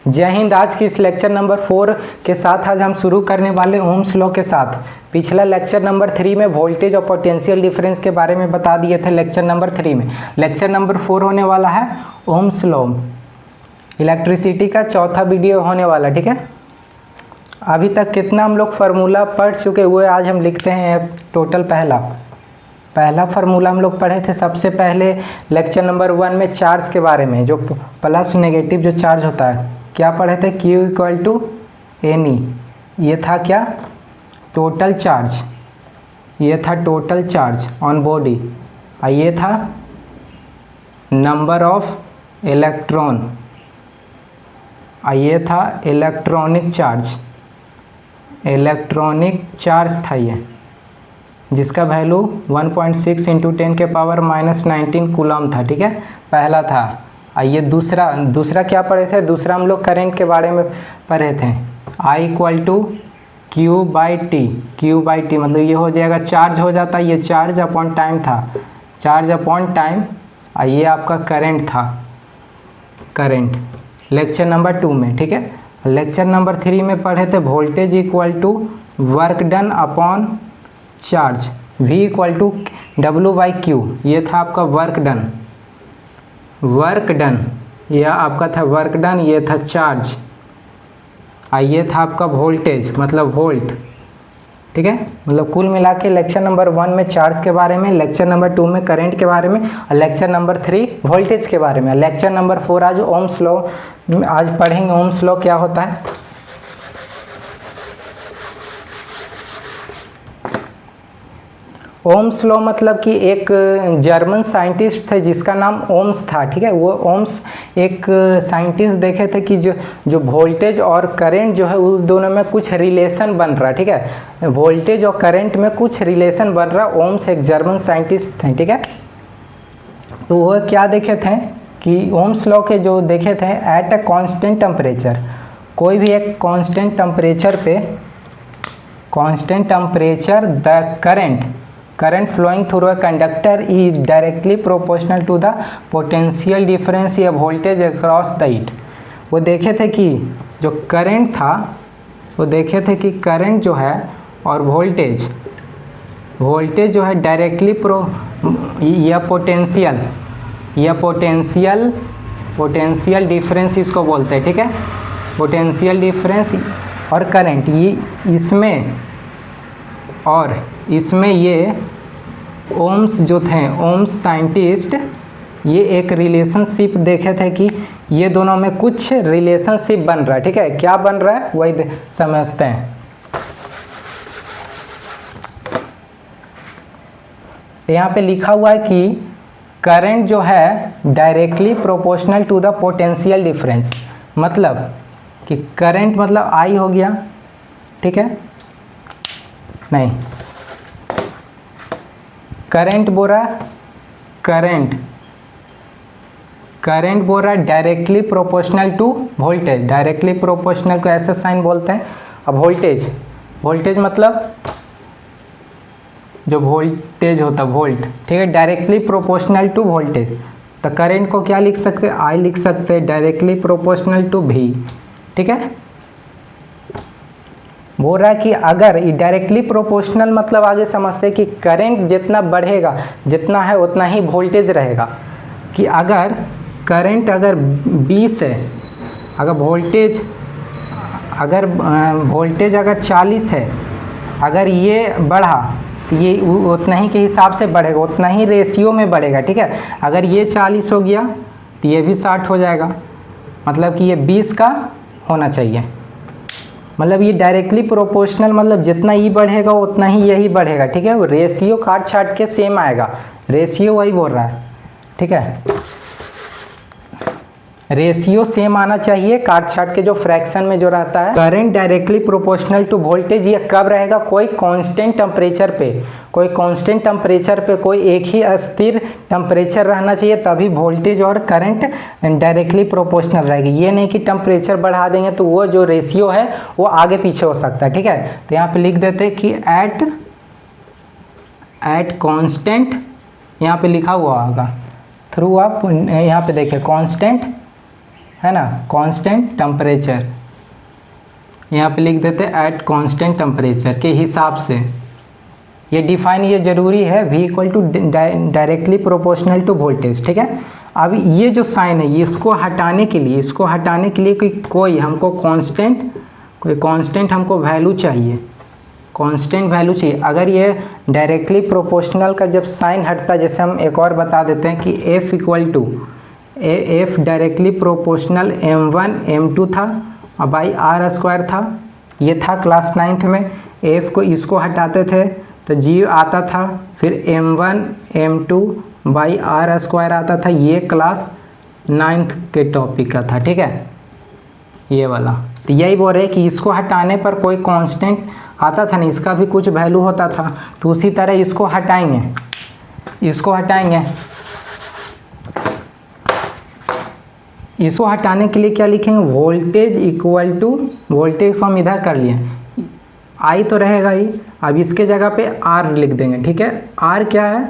जय हिंद। आज की इस लेक्चर नंबर 4 के साथ आज हम शुरू करने वाले ओम्स लॉ के साथ। पिछला लेक्चर नंबर 3 में वोल्टेज और पोटेंशियल डिफरेंस के बारे में बता दिए थे लेक्चर नंबर 3 में। लेक्चर नंबर 4 होने वाला है ओम्स लॉ, इलेक्ट्रिसिटी का चौथा वीडियो होने वाला। ठीक है, अभी तक कितना हम लोग फार्मूला पढ़ चुके हुए, आज हम लिखते हैं टोटल। पहला फार्मूला हम लोग पढ़े थे सबसे पहले लेक्चर नंबर 1 में चार्ज के बारे में, जो प्लस नेगेटिव जो चार्ज होता है, क्या पढ़े थे? Q equal to n e. ये था क्या? Total charge. ये था टोटल चार्ज ऑन बॉडी। और ये था नंबर ऑफ इलेक्ट्रॉन। और ये था इलेक्ट्रॉनिक चार्ज। इलेक्ट्रॉनिक चार्ज था ये, जिसका वैल्यू 1.6 × 10⁻⁻19 कूलम था। ठीक है, पहला था। ये दूसरा क्या पढ़े थे? दूसरा हम लोग करंट के बारे में पढ़े थे। I equal to Q/T। Q/T मतलब ये हो जाएगा, चार्ज हो जाता है, ये चार्ज अपॉन टाइम था, चार्ज अपॉन टाइम। ये आपका करंट था, करंट लेक्चर नंबर 2 में। ठीक है, लेक्चर नंबर 3 में पढ़े थे voltage equal to work done upon charge, V equal to W/Q। ये था आपका वर्क डन। वर्क डन यह आपका था वर्क डन, ये था चार्ज। ये था आपका वोल्टेज मतलब वोल्ट। ठीक है, मतलब कुल मिला के लेक्चर नंबर 1 में चार्ज के बारे में, लेक्चर नंबर 2 में करंट के बारे में, और लेक्चर नंबर 3 वोल्टेज के बारे में। लेक्चर नंबर 4 आज ओम्स लॉ आज पढ़ेंगे। ओम्स लॉ क्या होता है? ओम्स लॉ मतलब कि एक जर्मन साइंटिस्ट थे जिसका नाम ओम्स था। ठीक है, वो ओम्स एक साइंटिस्ट देखे थे कि जो वोल्टेज और करंट जो है उस दोनों में कुछ रिलेशन बन रहा। ठीक है, वोल्टेज और करंट में कुछ रिलेशन बन रहा। ओम्स एक जर्मन साइंटिस्ट थे। ठीक है, तो वो क्या देखे थे कि ओम्स लॉ के जो देखे थे, एट अ कांस्टेंट टेम्परेचर, कोई भी एक कांस्टेंट टेम्परेचर पे, constant temperature the current flowing through a conductor is directly proportional to the potential difference या voltage across the it। वो देखे थे कि जो करंट था, वो देखे थे कि करंट जो है और वोल्टेज जो है डायरेक्टली या पोटेंशियल डिफरेंस इसको बोलते हैं। ठीक है, पोटेंशियल डिफरेंस और करंट, ये इसमें ये ओम्स जो थे, ओम्स साइंटिस्ट, ये एक रिलेशनशिप देखे थे कि ये दोनों में कुछ रिलेशनशिप बन रहा है। ठीक है, क्या बन रहा है वही समझते हैं। यहाँ पे लिखा हुआ है कि करंट जो है directly proportional to the potential difference, मतलब कि करंट मतलब I हो गया। ठीक है, नहीं, करंट बोल रहा directly proportional to voltage. Directly proportional को ऐसे साइन बोलते हैं। अब वोल्टेज मतलब जो वोल्टेज होता है, वोल्ट। ठीक है, डायरेक्टली प्रोपोर्शनल टू वोल्टेज। तो करंट को क्या लिख सकते हैं? I लिख सकते हैं डायरेक्टली प्रोपोर्शनल टू V। ठीक है, बोल रहा है कि अगर डायरेक्टली प्रोपोर्शनल मतलब आगे समझते हैं कि करंट जितना बढ़ेगा, जितना है उतना ही वोल्टेज रहेगा। कि अगर करंट अगर 20 है, अगर वोल्टेज अगर 40 है, अगर ये बढ़ा तो ये उतना ही के हिसाब से बढ़ेगा, उतना ही रेशियो में बढ़ेगा। ठीक है, अगर ये 40 हो गया तो ये भी 60 हो जाएगा, मतलब कि ये 20 का होना चाहिए। मतलब ये डायरेक्टली प्रोपोर्शनल मतलब जितना ई बढ़ेगा उतना ही यही बढ़ेगा। ठीक है, रेशियो काट छाट के सेम आएगा, रेशियो वही बोल रहा है। ठीक है, रेशियो सेम आना चाहिए, काट छाट के जो फ्रैक्शन में जो रहता है। Current directly proportional to voltage ये कब रहेगा? कोई कांस्टेंट टेम्परेचर पे, कोई एक ही अस्थिर टेम्परेचर रहना चाहिए, तभी वोल्टेज और करंट डायरेक्टली प्रोपोर्शनल रहेगी। ये नहीं कि टेम्परेचर बढ़ा देंगे तो वो जो रेशियो है वो आगे पीछे हो सकता है। ठीक है, तो यहाँ पे लिख देते हैं कि एट कांस्टेंट, यहाँ पे लिखा हुआ होगा थ्रू आप यहाँ पे देखिए कांस्टेंट है ना, कांस्टेंट टेम्परेचर, यहाँ पे लिख देते हैं एट कांस्टेंट टेम्परेचर के हिसाब से। ये डिफाइन ये ज़रूरी है, V equal to directly proportional to voltage, ठीक है। अब ये जो साइन है ये इसको हटाने के लिए कोई हमको कांस्टेंट हमको वैल्यू चाहिए, कांस्टेंट वैल्यू चाहिए। अगर ये डायरेक्टली प्रोपोर्शनल का जब साइन हटता है, जैसे हम एक और बता देते हैं कि F equal to F directly proportional M1 M2 था और बाई R स्क्वायर था, ये था क्लास 9th में। F को इसको हटाते थे तो G आता था, फिर M1 M2 by R square आता था, ये क्लास 9th के टॉपिक का था, ठीक है, ये वाला। तो यही बोल रहे कि इसको हटाने पर कोई कांस्टेंट आता था नहीं, इसका भी कुछ वैल्यू होता था। तो उसी तरह इसको हटाएंगे, इसको हटाने के लिए क्या लिखेंगे, वोल्टेज इक्वल टू, वोल्टेज को हम इधर कर लिए, I तो रहेगा ही, अब इसके जगह पे R लिख देंगे, ठीक है। R क्या है,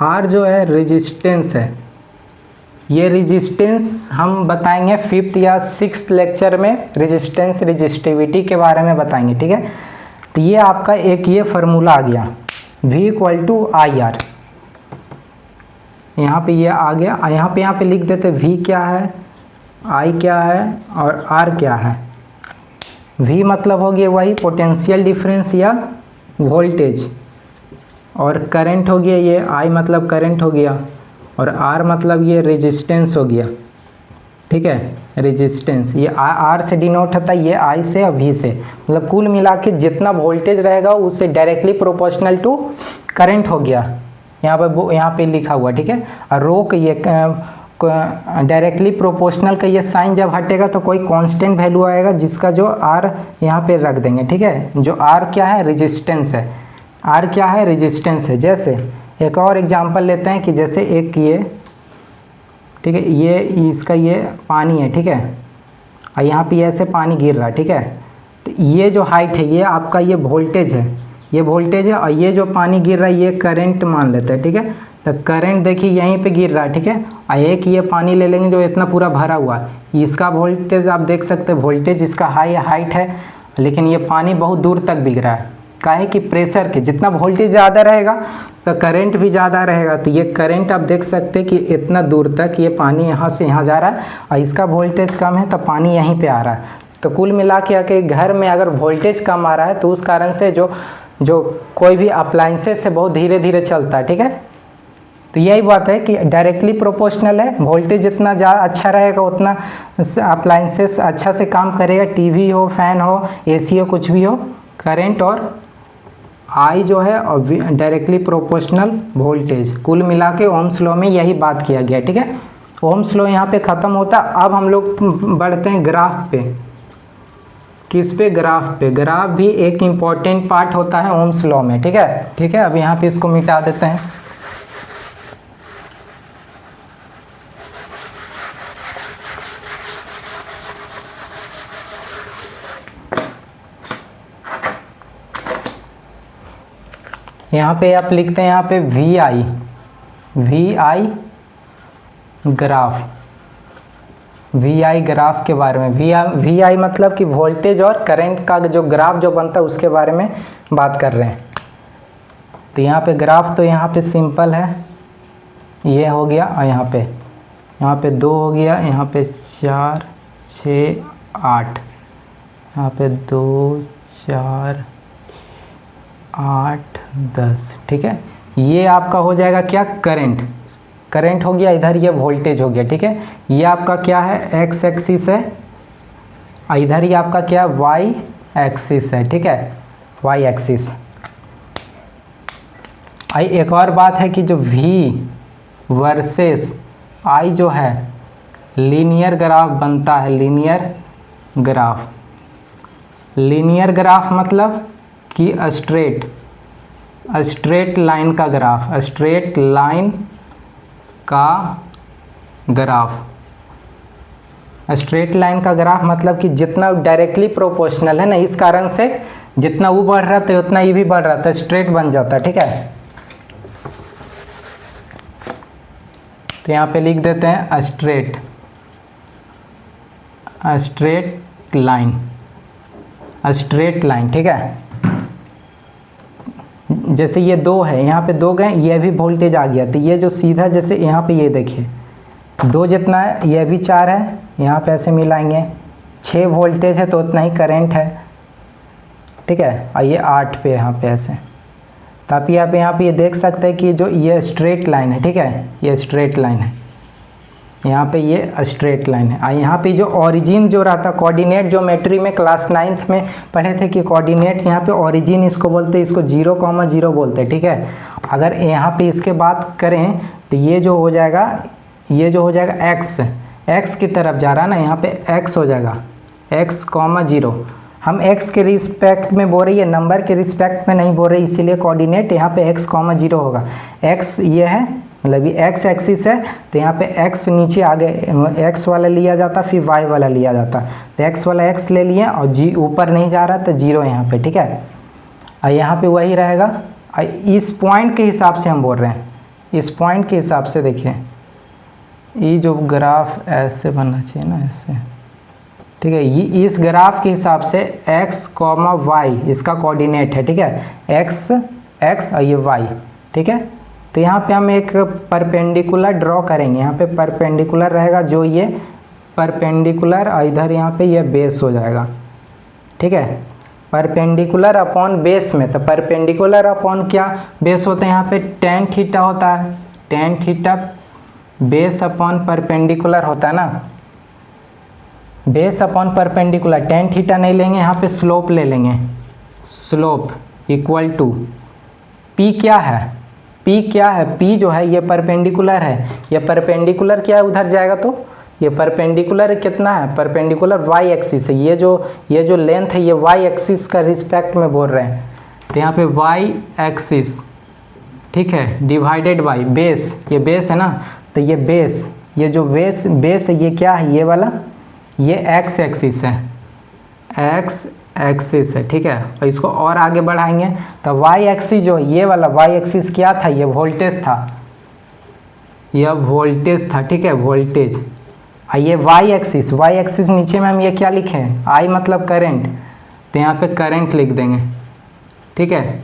R जो है रेजिस्टेंस है। ये रेजिस्टेंस हम बताएंगे 5th या 6th लेक्चर में, रेजिस्टेंस रेजिस्टिविटी के बारे में बताएंगे, ठीक है। तो ये आपका एक ये फार्मूला आ गया, V इक्वल टू IR, यहाँ पे ये आ गया। यहाँ पे लिख देते V क्या है, I क्या है और R क्या है। V मतलब हो गया वही पोटेंशियल डिफरेंस या वोल्टेज, और करंट हो गया ये, I मतलब करंट हो गया, और R मतलब ये रेजिस्टेंस हो गया, ठीक है, रेजिस्टेंस। ये R से डिनोट होता है, ये I से और V से, मतलब कुल मिला के जितना वोल्टेज रहेगा उससे डायरेक्टली प्रोपोर्शनल टू करंट हो गया, यहाँ पे लिखा हुआ, ठीक है। और रो के ये डायरेक्टली प्रोपोर्शनल का ये साइन जब हटेगा तो कोई कांस्टेंट वैल्यू आएगा जिसका जो R यहाँ पे रख देंगे, ठीक है। जो R क्या है, रेजिस्टेंस है, R क्या है, रेजिस्टेंस है। जैसे एक और एग्जांपल लेते हैं कि जैसे एक ये, ठीक है, ये इसका ये पानी है, ठीक है, और यहाँ पे ऐसे पानी गिर रहा है, ठीक है। तो ये जो हाइट है ये आपका ये वोल्टेज है, ये वोल्टेज है, और ये जो पानी गिर रहा है ये करंट मान लेते हैं, ठीक है। तो करंट देखिए यहीं पे गिर रहा है, ठीक है, और एक ये पानी ले लेंगे जो इतना पूरा भरा हुआ है, इसका वोल्टेज आप देख सकते हैं, वोल्टेज इसका हाइट है, लेकिन ये पानी बहुत दूर तक बिक रहा है। काहे कि प्रेशर के जितना वोल्टेज ज़्यादा रहेगा तो करंट भी ज़्यादा रहेगा। तो ये करंट आप देख सकते हैं कि इतना दूर तक ये पानी यहाँ से यहाँ जा रहा है, और इसका वोल्टेज कम है तो पानी यहीं पे आ रहा है। तो कुल मिला के घर में अगर वोल्टेज कम आ रहा है तो उस कारण से जो कोई भी अप्लाइंसेस से बहुत धीरे धीरे चलता है, ठीक है। तो यही बात है कि डायरेक्टली प्रोपोर्शनल है, वोल्टेज जितना अच्छा रहेगा उतना अप्लाइंसेस अच्छा से काम करेगा, टीवी हो, फैन हो, एसी हो, कुछ भी हो। करंट और I जो है और डायरेक्टली प्रोपोर्शनल वोल्टेज, कुल मिला के ओम्स लॉ में यही बात किया गया, ठीक है। ओम्स लॉ यहाँ पे ख़त्म होता। अब हम लोग बढ़ते हैं ग्राफ पे। किस पे, ग्राफ पे। ग्राफ भी एक इम्पॉर्टेंट पार्ट होता है ओम्स लॉ में, ठीक है, ठीक है। अब यहाँ पे इसको मिटा देते हैं। यहाँ पे आप लिखते हैं यहाँ पे VI ग्राफ, VI ग्राफ के बारे में। VI मतलब कि वोल्टेज और करंट का जो ग्राफ जो बनता है उसके बारे में बात कर रहे हैं। तो यहाँ पे ग्राफ तो यहाँ पे सिंपल है, ये हो गया, और यहाँ पे 2 हो गया, यहाँ पे 4 6 8, यहाँ पे 2 4 8 10, ठीक है। ये आपका हो जाएगा क्या, करंट हो गया, इधर ये वोल्टेज हो गया, ठीक है। ये आपका क्या है, एक्स एक्सिस है, और इधर ही आपका क्या, वाई एक्सिस है, ठीक है, वाई एक्सिस। एक और बात है कि जो V वर्सेस I जो है लीनियर ग्राफ बनता है, लीनियर ग्राफ मतलब कि स्ट्रेट लाइन का ग्राफ, स्ट्रेट लाइन का ग्राफ मतलब कि जितना डायरेक्टली प्रोपोर्शनल है ना, इस कारण से जितना वो बढ़ रहा था उतना ये भी बढ़ रहा था, स्ट्रेट बन जाता है, ठीक है। तो यहाँ पे लिख देते हैं straight straight line, straight line, ठीक है। जैसे ये 2 है, यहाँ पे 2 गए, ये भी वोल्टेज आ गया, तो ये जो सीधा, जैसे यहाँ पे ये देखिए 2 जितना है, ये भी 4 है, यहाँ पे ऐसे मिलाएंगे 6 वोल्टेज है तो उतना ही करंट है, ठीक है। और ये 8 पे यहाँ पे ऐसे, तो आप यहाँ पे ये देख सकते हैं कि जो ये स्ट्रेट लाइन है, ठीक है, ये स्ट्रेट लाइन है, यहाँ पे ये स्ट्रेट लाइन है। और यहाँ पे जो ओरिजिन जो रहता, कोऑर्डिनेट ज्योमेट्री में क्लास 9th में पढ़े थे कि कोऑर्डिनेट, यहाँ पे ओरिजिन इसको बोलते हैं, इसको 0,0 बोलते हैं, ठीक है। अगर यहाँ पे इसके बात करें तो ये जो हो जाएगा, ये जो हो जाएगा x की तरफ जा रहा है ना, यहाँ पे x हो जाएगा x,0। हम x के रिस्पेक्ट में बोल रही है, नंबर के रिस्पेक्ट में नहीं बोल रहे, इसीलिए कोऑर्डिनेट यहाँ पे x,0 होगा। x ये है, मतलब ये x एक्सिस है, तो यहाँ पे x नीचे आगे x वाला लिया जाता, फिर y वाला लिया जाता, तो x वाला x ले लिए और g ऊपर नहीं जा रहा तो 0 यहाँ पे, ठीक है। और यहाँ पे वही रहेगा। इस पॉइंट के हिसाब से हम बोल रहे हैं, इस पॉइंट के हिसाब से देखिए, ये जो ग्राफ ऐसे बनना चाहिए ना, ऐसे, ठीक है। ये इस ग्राफ के हिसाब से x, y इसका कोऑर्डिनेट है, ठीक है, x और ये y, ठीक है। तो यहाँ पे हम एक परपेंडिकुलर ड्रॉ करेंगे, यहाँ पे परपेंडिकुलर रहेगा, जो ये परपेंडिकुलर, और इधर यहाँ पे ये बेस हो जाएगा, ठीक है। परपेंडिकुलर अपॉन बेस में, तो परपेंडिकुलर अपॉन क्या बेस होता है, यहाँ पे tan थीटा होता है, tan theta base upon perpendicular होता है ना, base upon perpendicular. tan theta नहीं लेंगे, यहाँ पे स्लोप ले लेंगे, स्लोप इक्वल टू p क्या है, P क्या है, P जो है ये परपेंडिकुलर है, ये परपेंडिकुलर क्या है उधर जाएगा, तो ये परपेंडिकुलर कितना है, परपेंडिकुलर y एक्सिस है, ये जो लेंथ है ये y एक्सिस का रिस्पेक्ट में बोल रहे हैं, तो यहाँ पे y एक्सिस, ठीक है, डिवाइडेड बाई बेस, ये बेस है ना, तो ये बेस, ये जो बेस है ये क्या है, ये वाला, ये x एक्सिस है, x एक्सिस है, ठीक है। और इसको और आगे बढ़ाएंगे तो y एक्सिस जो ये वाला y एक्सिस क्या था, ये वोल्टेज था, यह वोल्टेज था, ठीक है, वोल्टेज। और ये y एक्सिस नीचे में हम ये क्या लिखे हैं, I मतलब करंट, तो यहाँ पे करंट लिख देंगे, ठीक है।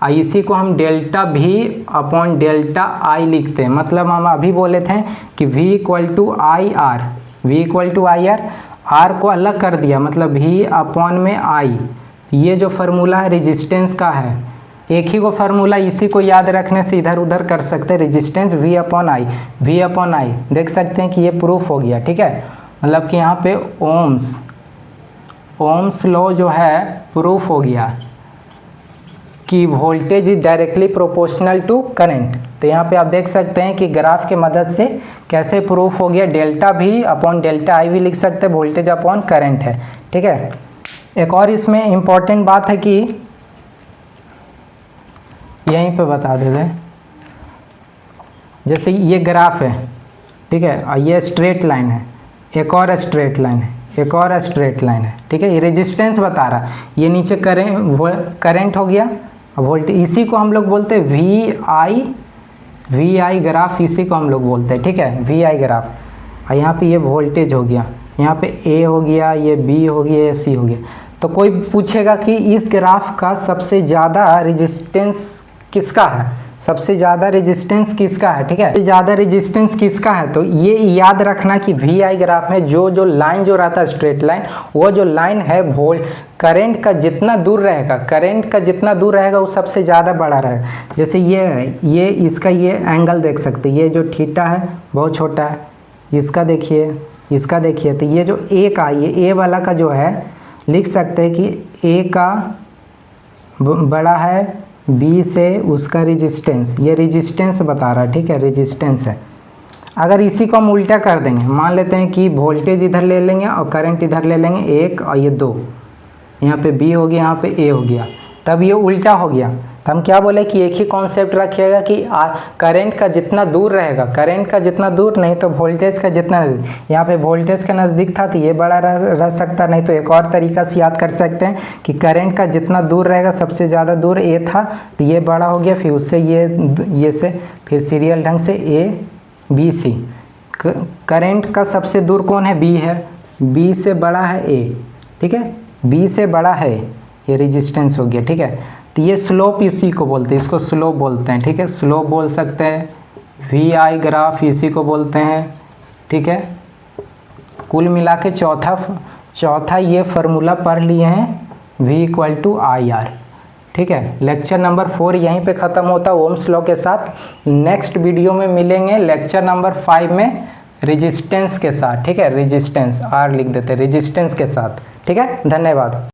और इसी को हम delta V upon delta I लिखते हैं, मतलब हम अभी बोले थे कि V equal to I R, R को अलग कर दिया, मतलब V अपॉन में I। ये जो फार्मूला है रेजिस्टेंस का है, एक ही को फार्मूला, इसी को याद रखने से इधर उधर कर सकते हैं, रेजिस्टेंस V अपॉन I देख सकते हैं कि ये प्रूफ हो गया, ठीक है। मतलब कि यहाँ पे ओम्स लॉ जो है प्रूफ हो गया कि voltage is directly proportional to current. तो यहाँ पे आप देख सकते हैं कि ग्राफ के मदद से कैसे प्रूफ हो गया, delta V upon delta I भी लिख सकते हैं, वोल्टेज अपॉन करंट है, ठीक है। एक और इसमें इम्पॉर्टेंट बात है कि यहीं पे बता देते हैं, जैसे ये ग्राफ है, ठीक है, और ये स्ट्रेट लाइन है, एक और स्ट्रेट लाइन है, एक और स्ट्रेट लाइन है, ठीक है। ये रेजिस्टेंस बता रहा, ये नीचे करंट हो गया, वोल्टेज, इसी को हम लोग बोलते हैं वी आई ग्राफ, इसी को हम लोग बोलते हैं, ठीक है, वी आई ग्राफ। और यहाँ पे ये वोल्टेज हो गया, यहाँ पे ए हो गया, ये बी हो गया, ये सी हो गया। तो कोई पूछेगा कि इस ग्राफ का सबसे ज़्यादा रेजिस्टेंस किसका है, सबसे ज़्यादा रेजिस्टेंस किसका है, ठीक है, सबसे ज़्यादा रेजिस्टेंस किसका है। तो ये याद रखना कि वी आई ग्राफ में जो लाइन जो रहता है स्ट्रेट लाइन, वो जो लाइन है करंट का जितना दूर रहेगा वो सबसे ज़्यादा बड़ा रहेगा। जैसे ये इसका ये एंगल देख सकते हैं, ये जो थीटा है बहुत छोटा है, इसका देखिए, तो ये जो ए का, ये ए वाला का जो है, लिख सकते हैं कि ए का बड़ा है बी से उसका रेजिस्टेंस, ये रेजिस्टेंस बता रहा है, ठीक है, रेजिस्टेंस है। अगर इसी को हम उल्टा कर देंगे, मान लेते हैं कि वोल्टेज इधर ले लेंगे और करंट इधर ले लेंगे, 1 और ये 2, यहाँ पे बी हो गया, यहाँ पे ए हो गया, तब ये उल्टा हो गया। तो हम क्या बोले कि एक ही कॉन्सेप्ट रखिएगा कि करंट का जितना दूर रहेगा, करंट का जितना दूर नहीं तो वोल्टेज का जितना, यहाँ पे वोल्टेज का नज़दीक था तो ये बड़ा रह सकता, नहीं तो एक और तरीका से याद कर सकते हैं कि करंट का जितना दूर रहेगा, सबसे ज़्यादा दूर ए था तो ये बड़ा हो गया, फिर उससे ये से फिर सीरियल ढंग से ए बी सी। करंट का सबसे दूर कौन है, बी है, बी से बड़ा है ए, ठीक है, बी से बड़ा है, ये रेजिस्टेंस हो गया, ठीक है। तो ये स्लोप इसी को बोलते हैं, इसको स्लोप बोलते हैं, ठीक है, स्लोप बोल सकते हैं, वी आई ग्राफ इसी को बोलते हैं, ठीक है। कुल मिला के चौथा ये फार्मूला पढ़ लिए हैं, V equal to I R, ठीक है। लेक्चर नंबर 4 यहीं पे ख़त्म होता है ओम्स लॉ के साथ। नेक्स्ट वीडियो में मिलेंगे लेक्चर नंबर 5 में रेजिस्टेंस के साथ, ठीक है, रेजिस्टेंस आर लिख देते हैं, रेजिस्टेंस के साथ, ठीक है। धन्यवाद।